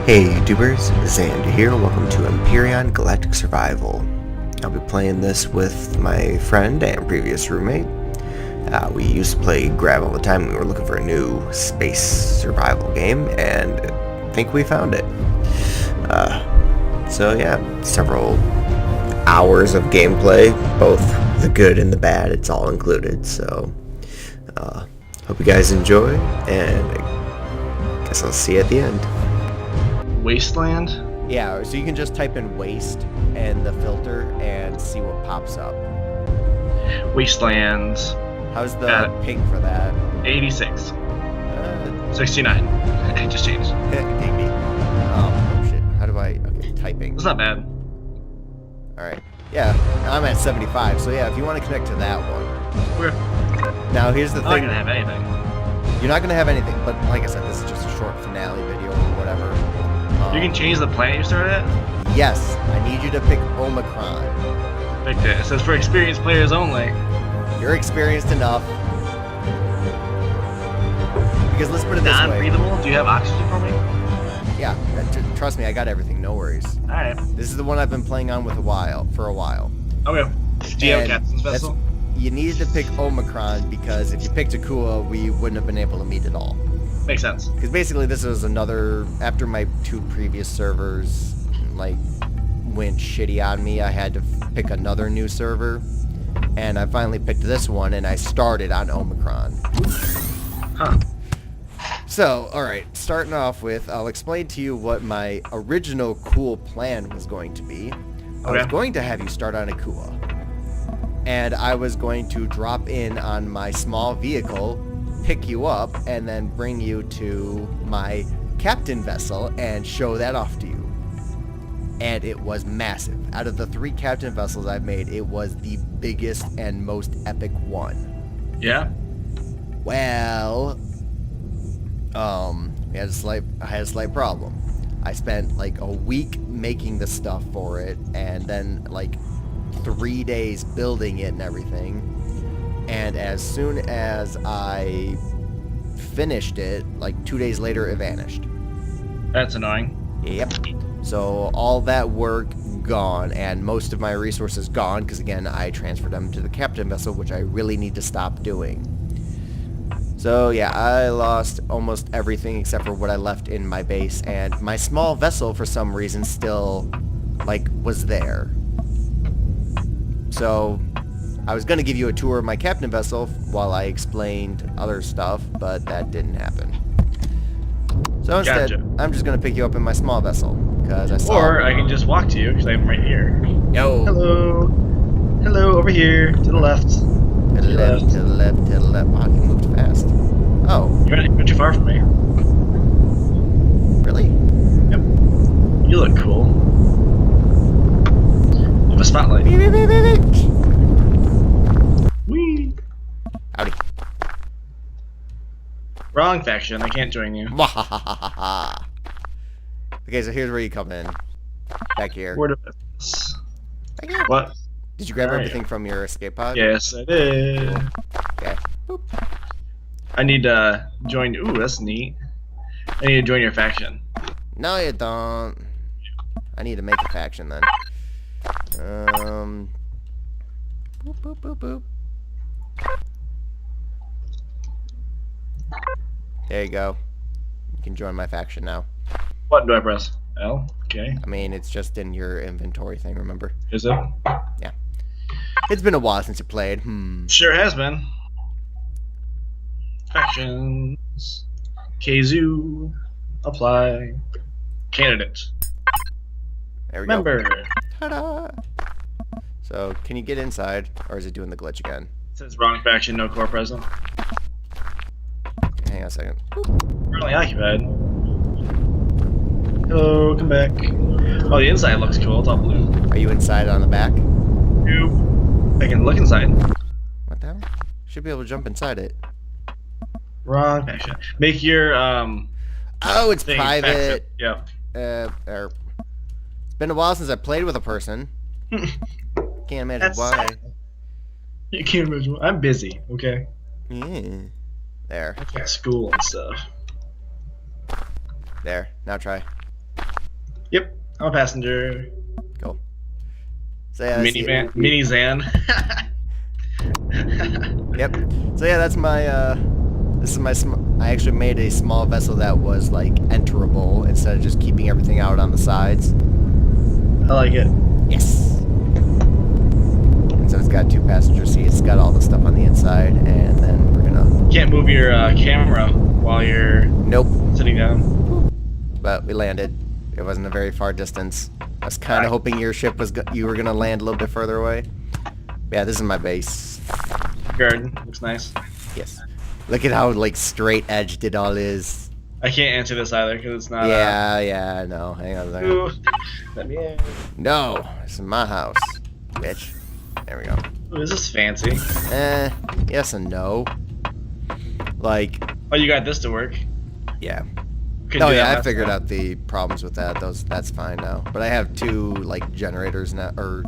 Hey YouTubers, Xander here, welcome to Empyrion Galactic Survival. I'll be playing this with my friend and previous roommate. We used to play Grab all the time when we were looking for a new space survival game, and I think we found it. So yeah, several hours of gameplay, both the good and the bad, it's all included, so hope you guys enjoy, and I guess I'll see you at the end. Wasteland? Yeah, so you can just type in waste and the filter and see what pops up. Wasteland. How's the ping for that? 86. 69. It just changed. Ding me. Oh shit. How do I... Okay, typing. It's not bad. Alright. Yeah, I'm at 75, so yeah, if you want to connect to that one. Okay. Now here's the thing. I'm not gonna have anything. You're not gonna have anything, but like I said, this is just a short finale video or whatever. You can change the planet you started at? Yes, I need you to pick Omicron. Picked it. It says for experienced players only. You're experienced enough. Because let's put it this way. Non-breathable? Do you have oxygen for me? Yeah, trust me, I got everything, no worries. Alright. This is the one I've been playing on for a while. Okay. Do you have a captain's vessel? You needed to pick Omicron because if you picked Sooooo, we wouldn't have been able to meet at all. Makes sense. Because basically this was another, after my two previous servers, like, went shitty on me, I had to pick another new server. And I finally picked this one, and I started on Omicron. Huh. So, alright, starting off with, I'll explain to you what my original cool plan was going to be. I was going to have you start on Sooooo. And I was going to drop in on my small vehicle, pick you up, and then bring you to my captain vessel and show that off to you. And it was massive. Out of the 3 captain vessels I've made, it was the biggest and most epic one. Yeah? Well, I had a slight problem. I spent like a week making the stuff for it, and then like 3 days building it and everything. And as soon as I finished it, like 2 days later, it vanished. That's annoying. Yep. So all that work gone, and most of my resources gone, because again, I transferred them to the captain vessel, which I really need to stop doing. So yeah, I lost almost everything except for what I left in my base, and my small vessel, for some reason, still, like, was there. So I was going to give you a tour of my captain vessel while I explained other stuff, but that didn't happen. So instead, I'm just going to pick you up in my small vessel, because I saw... Or I can just walk to you, because I'm right here. Yo! Hello! Hello, over here, to the left. To the left, to the left, to the left. Wow, you moved fast. Oh. You're not too far from me. Really? Yep. You look cool. You have a spotlight. Whee! Howdy. Wrong faction, I can't join you. Okay, so here's where you come in. Back here. Word of Back here. What? Did you grab everything from your escape pod? Yes, I did. Okay. Boop. I need to join. Ooh, that's neat. I need to join your faction. No, you don't. I need to make a faction then. Boop, boop, boop, boop. There you go. You can join my faction now. What do I press? L? Okay. I mean, it's just in your inventory thing, remember? Is it? Yeah. It's been a while since you played. Sure has been. Factions. Kazoo. Apply. Candidate. There we Member. go. Ta-da! So, can you get inside, or is it doing the glitch again? It says wrong faction, no core present. Hang on a second. Currently occupied. Hello, come back. Oh, the inside looks cool. It's all blue. Are you inside on the back? Nope. I can look inside. What the hell? Should be able to jump inside it. Wrong faction. Make your Oh, it's thing private. Yep. It's been a while since I played with a person. Can't imagine why. You can't imagine. I'm busy. Okay. Yeah. There. I got school and stuff. There. Now try. Yep, I'm a passenger. Cool. So yeah, that's Mini Zan. Yep. So yeah, that's my. This is my. I actually made a small vessel that was like enterable instead of just keeping everything out on the sides. I like it. Yes. And so it's got 2 passenger seats. It's got all the stuff on the inside, and then we're gonna. You can't move your camera while you're sitting down. But we landed. It wasn't a very far distance. I was kind of hoping your ship was you were gonna land a little bit further away. Yeah, this is my base. Garden looks nice. Yes. Look at how like straight edged it all is. I can't answer this either because it's not. Yeah, no. Hang on a second. Ooh. Let me in. No, this is my house, bitch. There we go. Ooh, is this fancy? Yes and no. Like. Oh, you got this to work. Yeah. Couldn't do that I last figured time. out the problems with that. That's fine now. But I have 2 like generators now, or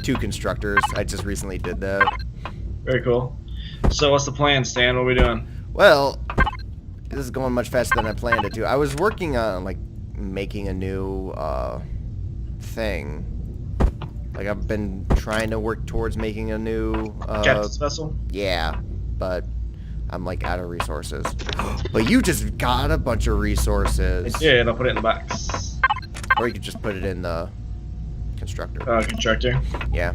2 constructors. I just recently did that. Very cool. So what's the plan, Stan? What are we doing? Well, this is going much faster than I planned it to. I was working on like making a new thing. Like I've been trying to work towards making a new Captain's vessel? Yeah, but I'm like out of resources. But you just got a bunch of resources. I did. I'll put it in the box. Or you could just put it in the constructor. Constructor. Yeah.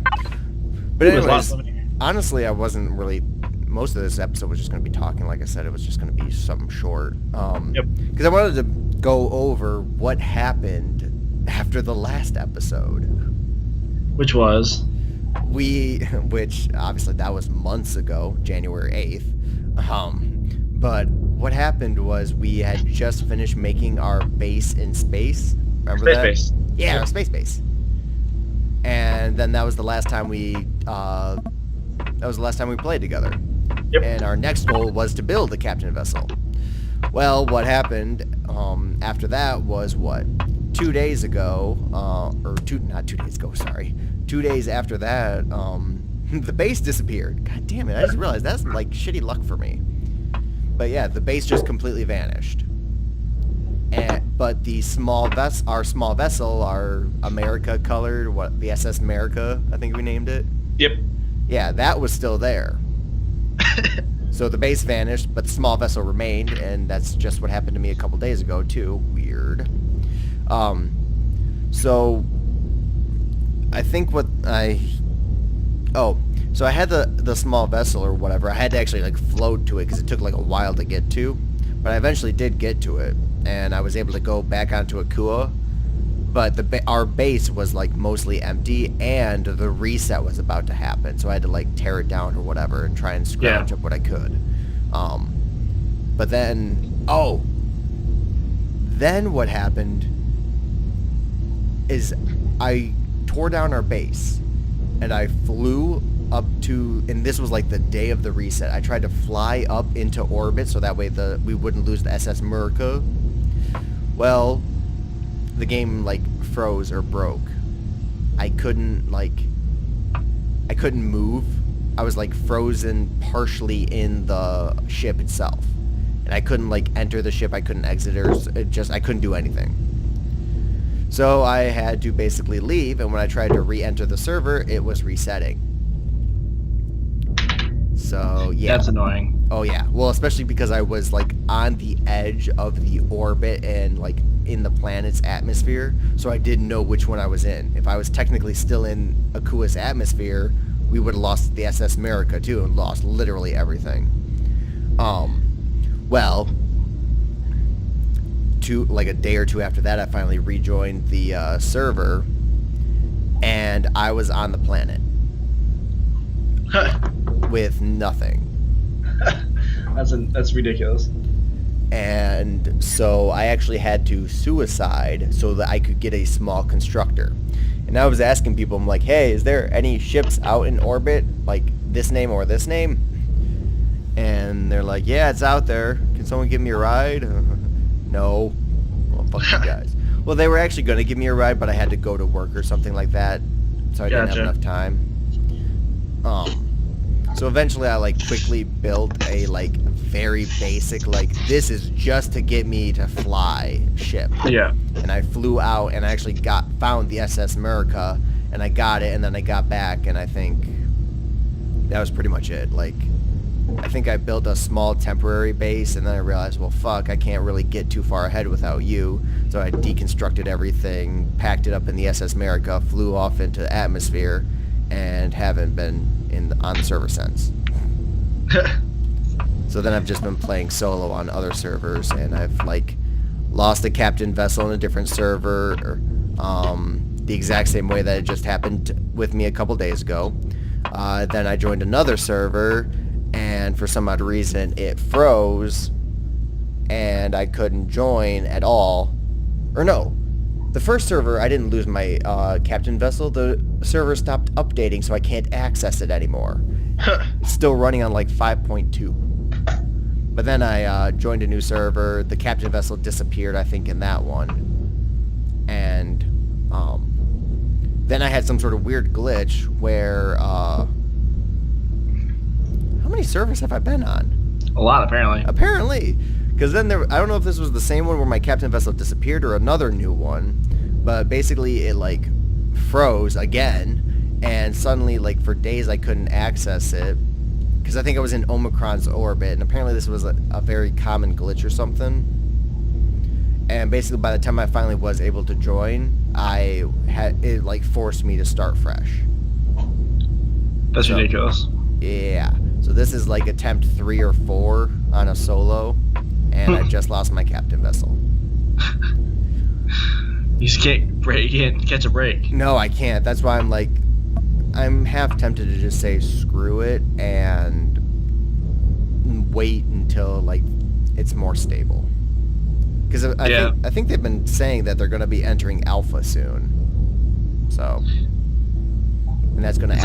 But Ooh, there's lots anyways, of it. honestly, I wasn't really. Most of this episode was just going to be talking. Like I said, it was just going to be something short. Yep. Because I wanted to go over what happened after the last episode. Which was? Which obviously that was months ago, January 8th. But what happened was we had just finished making our base in space. Remember that? Space base. Yeah, our space base. And then that was the last time we played together. Yep. And our next goal was to build the captain vessel. Well, what happened after that was 2 days ago, not 2 days ago, sorry. 2 days after that, the base disappeared. God damn it, I just realized that's like shitty luck for me. But yeah, the base just completely vanished. But the our small vessel, our America colored, the SS America, I think we named it. Yep. Yeah, that was still there. So the base vanished, but the small vessel remained, and that's just what happened to me a couple days ago too. Weird. So I think so I had the small vessel or whatever. I had to actually like float to it because it took like a while to get to, but I eventually did get to it, and I was able to go back onto Akua. But our base was like mostly empty, and the reset was about to happen, so I had to like tear it down or whatever and try and scrounge up what I could. But then what happened is I tore down our base, and I flew up to, and this was like the day of the reset. I tried to fly up into orbit so that way we wouldn't lose the SS America. Well, the game like froze or broke. I couldn't move. I was like frozen partially in the ship itself, and I couldn't like enter the ship. I couldn't exit I couldn't do anything. So I had to basically leave, and when I tried to re-enter the server, it was resetting. So yeah, That's annoying. Oh yeah, well, especially because I was like on the edge of the orbit and like in the planet's atmosphere, so I didn't know which one I was in. If I was technically still in Akua's atmosphere, we would have lost the SS America too and lost literally everything. Well, like a day or two after that, I finally rejoined the server, and I was on the planet with nothing. That's ridiculous. And so I actually had to suicide so that I could get a small constructor. And I was asking people, I'm like, hey, is there any ships out in orbit, like this name or this name? And they're like, yeah, it's out there. Can someone give me a ride? No. Well, fuck you guys. Well, they were actually going to give me a ride, but I had to go to work or something like that, so I didn't have enough time. So eventually I like quickly built a like very basic, like, this is just to get me to fly ship. Yeah. And I flew out and I actually found the SS America, and I got it, and then I got back, and I think that was pretty much it. Like, I think I built a small temporary base, and then I realized, well, fuck, I can't really get too far ahead without you. So I deconstructed everything, packed it up in the SS America, flew off into the atmosphere, and haven't been on the server since. So then I've just been playing solo on other servers, and I've, like, lost a captain vessel in a different server, or, the exact same way that it just happened with me a couple days ago. Then I joined another server, and for some odd reason it froze, and I couldn't join at all. Or no, the first server I didn't lose my captain vessel. The server stopped updating, so I can't access it anymore. It's still running on like 5.2. But then I joined a new server. The captain vessel disappeared, I think, in that one. And then I had some sort of weird glitch where... how many servers have I been on? A lot, apparently. Apparently. Because then I don't know if this was the same one where my captain vessel disappeared or another new one. But basically it, like, froze again. And suddenly, like, for days I couldn't access it. Because I think I was in Omicron's orbit. And apparently this was a very common glitch or something. And basically by the time I finally was able to join, it, like, forced me to start fresh. That's ridiculous. Yeah. So this is like attempt 3 or 4 on a solo, and I just lost my captain vessel. You just can't catch a break. No, I can't. That's why I'm half tempted to just say screw it and wait until, like, it's more stable. Because I think they've been saying that they're going to be entering alpha soon. So, and that's going to.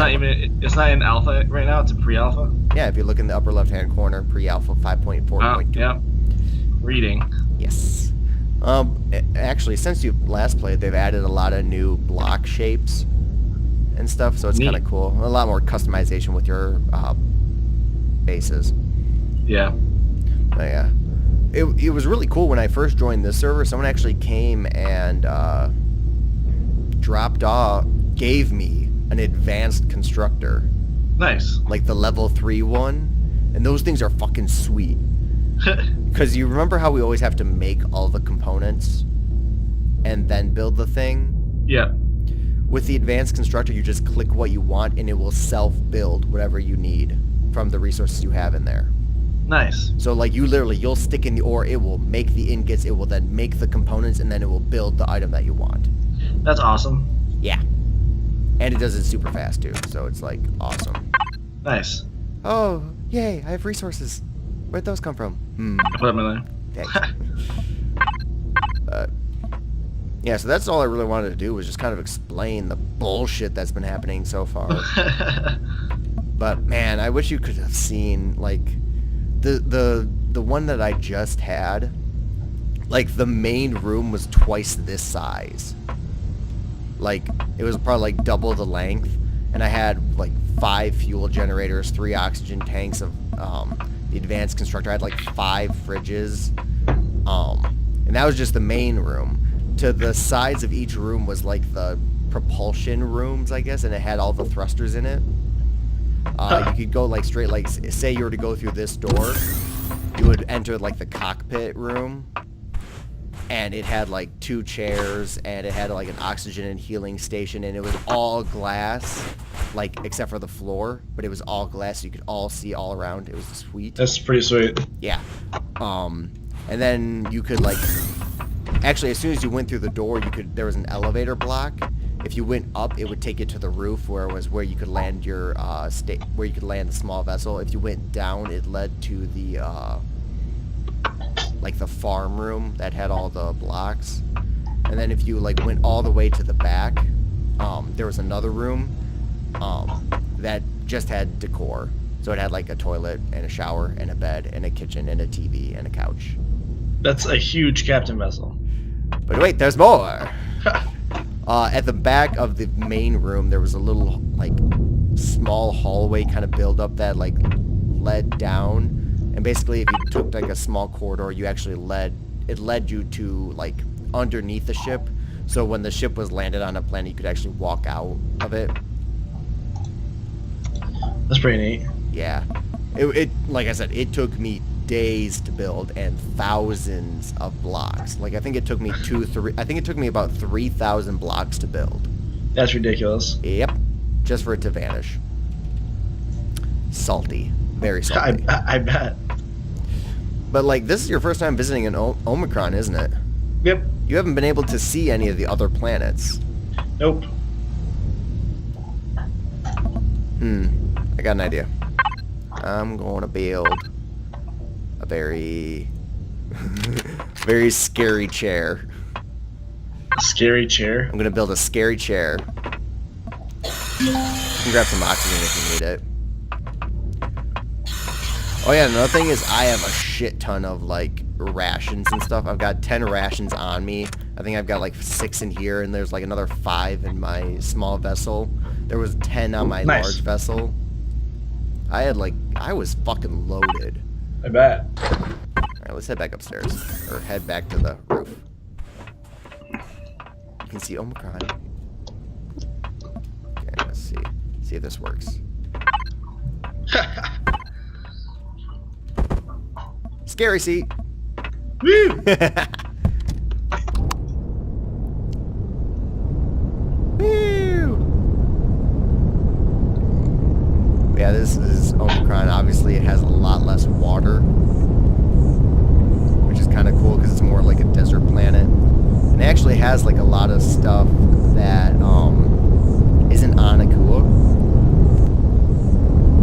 It's not in alpha right now. It's in pre-alpha. Yeah, if you look in the upper left-hand corner, pre-alpha 5.4.2. Yeah. Reading. Yes. Actually, since you last played, they've added a lot of new block shapes and stuff, so it's kind of cool. A lot more customization with your bases. Yeah. But yeah. It was really cool when I first joined this server. Someone actually came and gave me an advanced constructor. Nice. Like the level 3 one. And those things are fucking sweet. Because you remember how we always have to make all the components and then build the thing? Yeah. With the advanced constructor, you just click what you want and it will self-build whatever you need from the resources you have in there. Nice. So, like, you'll stick in the ore, it will make the ingots, it will then make the components, and then it will build the item that you want. That's awesome. Yeah. And it does it super fast, too, so it's, like, awesome. Nice. Oh, yay, I have resources. Where'd those come from? Put them in there. Thanks. Yeah, so that's all I really wanted to do, was just kind of explain the bullshit that's been happening so far. But, man, I wish you could have seen, like... The one that I just had, like, the main room was twice this size. Like, it was probably, like, double the length, and I had, like, 5 fuel generators, 3 oxygen tanks of the advanced constructor. I had, like, 5 fridges, and that was just the main room. To the sides of each room was, like, the propulsion rooms, I guess, and it had all the thrusters in it. You could go, like, straight, like, say you were to go through this door, you would enter, like, the cockpit room, and it had, like, 2 chairs, and it had, like, an oxygen and healing station, and it was all glass, like, except for the floor, but it was all glass, so you could all see all around. It was sweet. That's pretty sweet. Yeah. And then you could, like, actually, as soon as you went through the door, there was an elevator block. If you went up, it would take you to the roof, where you could land your where you could land the small vessel. If you went down, it led to the like the farm room that had all the blocks. And then if you, like, went all the way to the back, there was another room that just had decor. So it had, like, a toilet and a shower and a bed and a kitchen and a TV and a couch. That's a huge captain vessel. But wait, there's more. At the back of the main room, there was a little, like, small hallway kind of build-up that, like, led down And basically, if you took like a small corridor, you actually led you to like underneath the ship. So when the ship was landed on a planet, you could actually walk out of it. That's pretty neat. Yeah. It like I said, it took me days to build and thousands of blocks. Like I think it took me about 3,000 blocks to build. That's ridiculous. Yep. Just for it to vanish. Salty. Very salty. I bet. But like this is your first time visiting an Omicron, isn't it? Yep. You haven't been able to see any of the other planets. Nope. I got an idea. I'm going to build a very, very scary chair. A scary chair? I'm going to build a scary chair. You can grab some oxygen if you need it. Oh yeah, another thing is I have a shit ton of like rations and stuff. I've got 10 rations on me. I think I've got like 6 in here, and there's like another 5 in my small vessel. There was 10 on my large vessel. I was fucking loaded. I bet. Alright, let's head back upstairs. Or head back to the roof. You can see Omicron. Okay, let's see. See if this works. Scary seat. Woo! Yeah, this is Omicron. Obviously, it has a lot less water, which is kind of cool because it's more like a desert planet. And it actually has like a lot of stuff that isn't on Akua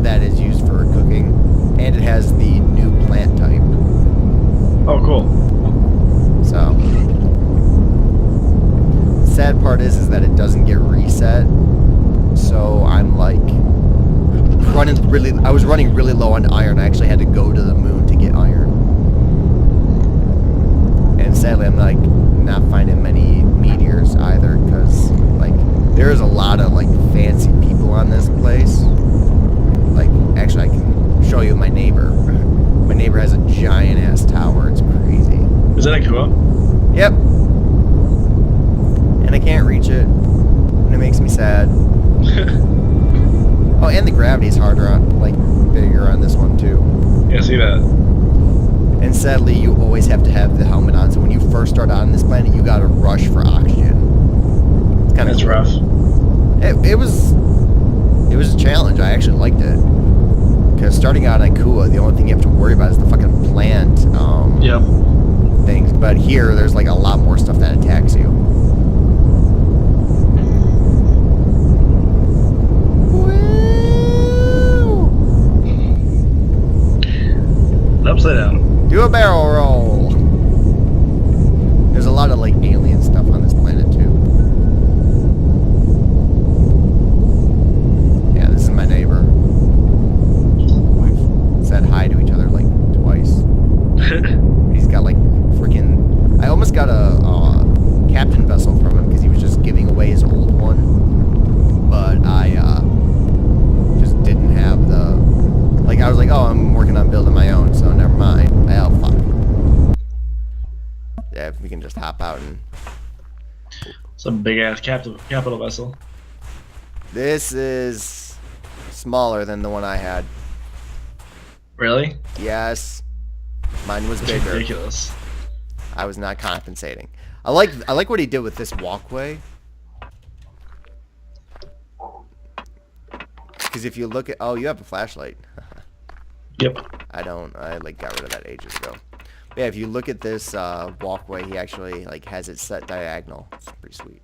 that is used for cooking, and it has the new plant type. Oh, cool. So, sad part is that it doesn't get reset. So I'm like I was running really low on iron. I actually had to go to the moon to get iron. And sadly, I'm like not finding many meteors either, because like there's a lot of like fancy people on this place. Like actually, I can show you my neighbor. My neighbor has a giant ass tower. It's crazy. Is that a Akua? Yep. And I can't reach it, and it makes me sad. Oh, and the gravity's harder on, like, bigger on this one, too. Yeah, see that. And sadly, you always have to have the helmet on, so when you first start on this planet, you gotta rush for oxygen. It's kind of That's rough. It was a challenge. I actually liked it. Because starting out on Akua, the only thing you have to worry about is the fucking plant, Yep. things. But here, there's, like, a lot more stuff that attacks you. Upside down. Do a barrel roll. There's a lot of like alien stuff on this planet too. Yeah, this is my neighbor. We've said hi to each other like twice. He's got like freaking. I almost got a captain vessel from him because he was just giving away his old one, but I just didn't have the. Like, I was like, oh, I'm working on building my own, so never mind. Oh, fuck. Yeah, if we can just hop out and... It's a big-ass capital vessel. This is smaller than the one I had. Really? Yes. Mine was That's bigger. ridiculous. I was not compensating. I like what he did with this walkway. Because if you look at... Oh, you have a flashlight. Yep. I don't. I like got rid of that ages ago. But yeah, if you look at this walkway, he actually like has it set diagonal. It's pretty sweet.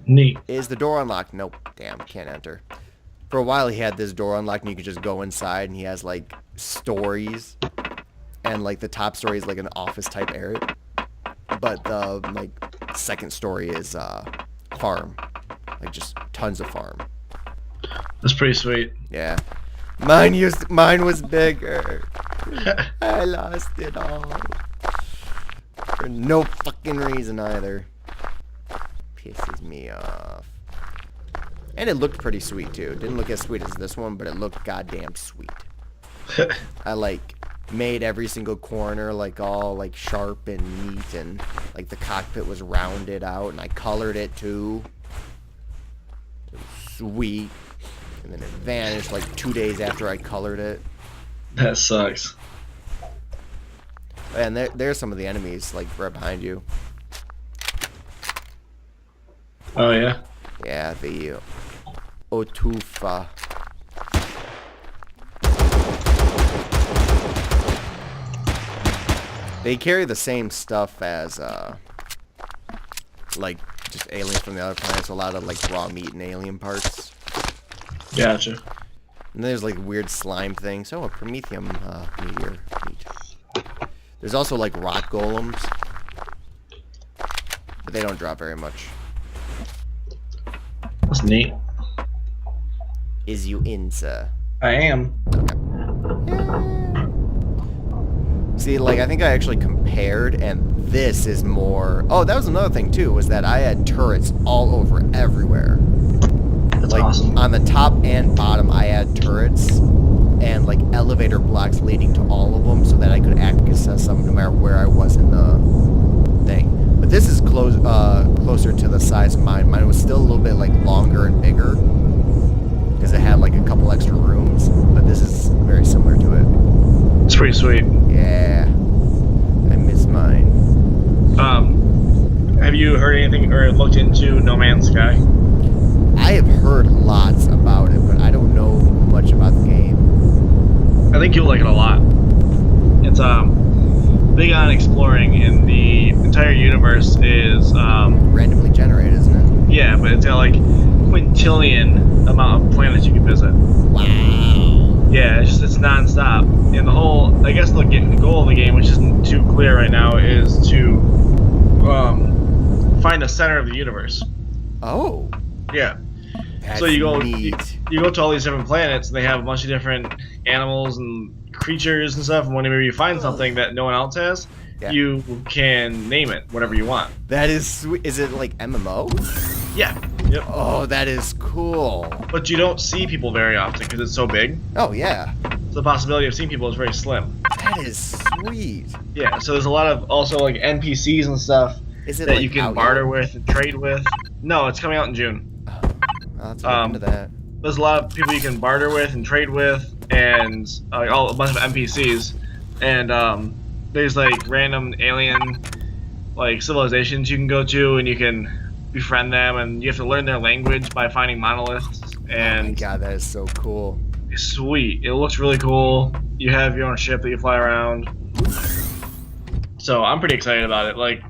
Neat. Is the door unlocked? Nope. Damn, can't enter. For a while, he had this door unlocked, and you could just go inside, and he has like stories, and like the top story is like an office type area, but the like second story is farm, like just tons of farm. That's pretty sweet. Yeah. Mine was bigger. I lost it all. For no fucking reason either. Pisses me off. And it looked pretty sweet too. It didn't look as sweet as this one, but it looked goddamn sweet. I like made every single corner like all like sharp and neat, and like the cockpit was rounded out, and I colored it too. It was sweet. And then it vanished like 2 days after I colored it. That sucks. And there's some of the enemies like right behind you. Oh yeah. Yeah, the Otufa. They carry the same stuff as like just aliens from the other planets. A lot of like raw meat and alien parts. Gotcha. And there's like weird slime things. Oh, a Prometheum meteor. Neat. There's also like rock golems, but they don't drop very much. That's neat. Is you in, sir? I am. See, like I think I actually compared, and this is more. Oh, that was another thing too. Was that I had turrets all over everywhere. That's like awesome. on the top and bottom, I had turrets and like elevator blocks leading to all of them, so that I could access them no matter where I was in the thing. But this is closer to the size of mine. Mine was still a little bit like longer and bigger because it had like a couple extra rooms. But this is very similar to it. It's pretty sweet. Yeah, I miss mine. Have you heard anything or looked into No Man's Sky? I have heard lots about it, but I don't know much about the game. I think you'll like it a lot. It's big on exploring, and the entire universe is Randomly generated, isn't it? yeah, but it's got like quintillion amount of planets you can visit. Wow. Yeah, it's non-stop. And the whole, I guess the goal of the game, which isn't too clear right now, is to find the center of the universe. Oh. Yeah. That's So you go neat. you go to all these different planets, and they have a bunch of different animals and creatures and stuff. And whenever you find something that no one else has, Yeah. you can name it whatever you want. That is sweet. Is it like MMO? Yeah. Yep. Oh, that is cool. But you don't see people very often because it's so big. Oh, yeah. So the possibility of seeing people is very slim. That is sweet. Yeah. So there's a lot of also like NPCs and stuff Is it that like you can out barter yet? with and trade with. No, it's coming out in June. I'll have to look into that. There's a lot of people you can barter with and trade with, and a bunch of NPCs, and there's like random alien like civilizations you can go to, and you can befriend them, and you have to learn their language by finding monoliths. Oh my And god, that is so cool. it's sweet. It looks really cool. You have your own ship that you fly around. So I'm pretty excited about it. Like,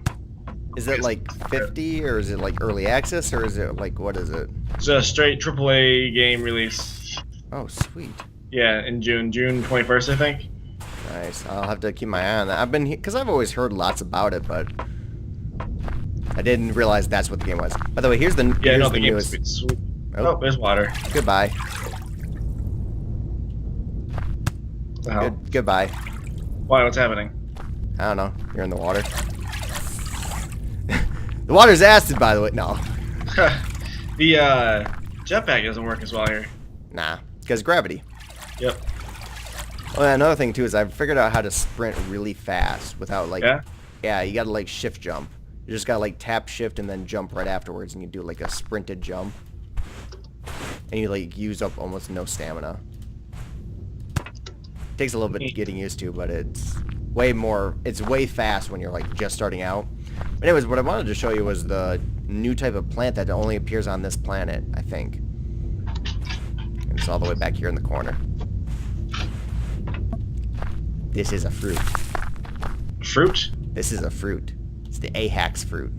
Is it like 50, or is it like early access, or is it like, what is it? it's a straight AAA game release. Oh, sweet. Yeah, in June 21st, I think. Nice. I'll have to keep my eye on that. I've been, because I've always heard lots about it, but I didn't realize that's what the game was. By the way, here's the Yeah, here's no, the the game's newest. sweet. Oh. Oh, there's water. Goodbye. What the hell? Goodbye. Why? What's happening? I don't know. You're in the water. The water's acid, by the way. No. The jetpack doesn't work as well here. Nah. Because gravity. Yep. Oh, yeah, another thing too is I've figured out how to sprint really fast without like. Yeah? Yeah, you gotta like shift jump. You just gotta like tap shift and then jump right afterwards, and you do like a sprinted jump. And you like use up almost no stamina. Takes a little bit getting used to, but it's way more. It's way fast when you're like just starting out. But anyways, what I wanted to show you was the new type of plant that only appears on this planet, I think. And it's all the way back here in the corner. This is a fruit. Fruit? This is a fruit. It's the Ahax fruit.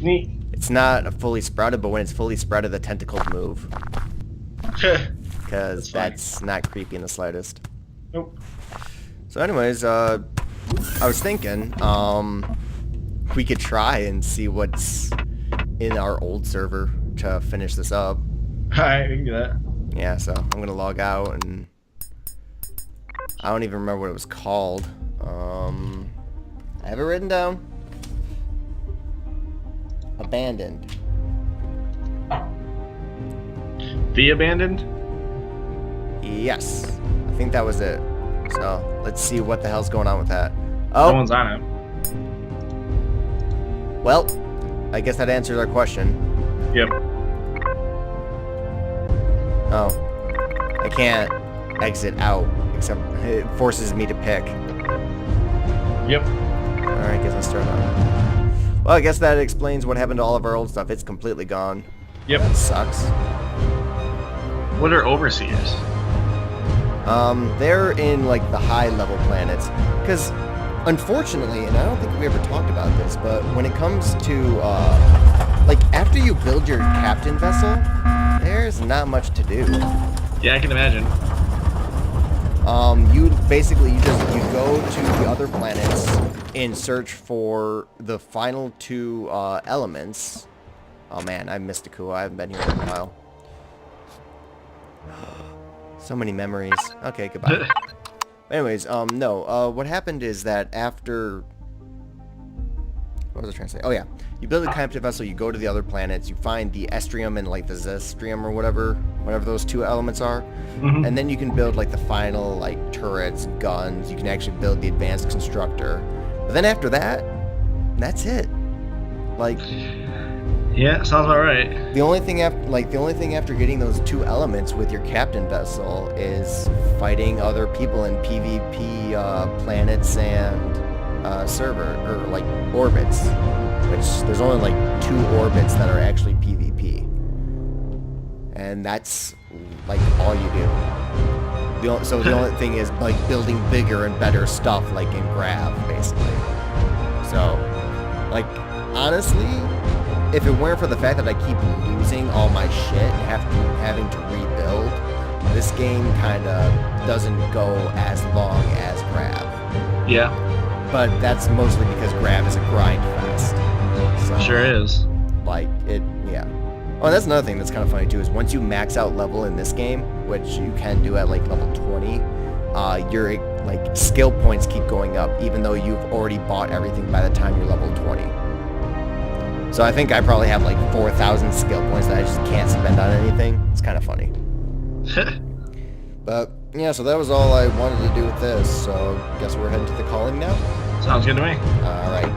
Neat. It's not fully sprouted, but when it's fully sprouted, the tentacles move. Because that's not creepy in the slightest. Nope. So anyways, I was thinking, we could try and see what's in our old server to finish this up. Alright, we can do that. Yeah, so I'm gonna log out, and I don't even remember what it was called. I have it written down. Abandoned. The Abandoned? Yes, I think that was it. So let's see what the hell's going on with that. Oh, No one's on it. well, I guess that answers our question. Yep. Oh, I can't exit out, except it forces me to pick. Yep. Alright, guess I'll start on. Well, I guess that explains what happened to all of our old stuff. It's completely gone. Yep. That sucks. What are overseers? They're in, like, the high-level planets. Because, unfortunately, and I don't think we ever talked about this, but when it comes to, like, after you build your captain vessel, there's not much to do. Yeah, I can imagine. You basically, you go to the other planets in search for the final two, elements. Oh, man, I missed a Sooooo. I haven't been here in a while. So many memories. Okay, goodbye. Anyways, no, what happened is that after... What was I trying to say? Oh, yeah. You build a captive vessel, you go to the other planets, you find the Estrium and, like, the Zestrium or whatever those two elements are, and then you can build, like, the final, like, turrets, guns, you can actually build the advanced constructor. But then after that, that's it. Like... Yeah, sounds about right. The only thing after getting those two elements with your captain vessel is fighting other people in PvP planets and server or like orbits, which there's only like 2 orbits that are actually PvP, and that's like all you do. So the only thing is like building bigger and better stuff like in Grav, basically. So, like, honestly, if it weren't for the fact that I keep losing all my shit and having to rebuild, this game kind of doesn't go as long as Grav. Yeah. But that's mostly because Grav is a grind fest. So, Sure is. like, it, yeah. Oh, and that's another thing that's kind of funny, too, is once you max out level in this game, which you can do at, like, level 20, your, like, skill points keep going up, even though you've already bought everything by the time you're level 20. So I think I probably have like 4,000 skill points that I just can't spend on anything. It's kind of funny. But yeah, so that was all I wanted to do with this. So guess we're heading to the calling now. Sounds good to me. All right.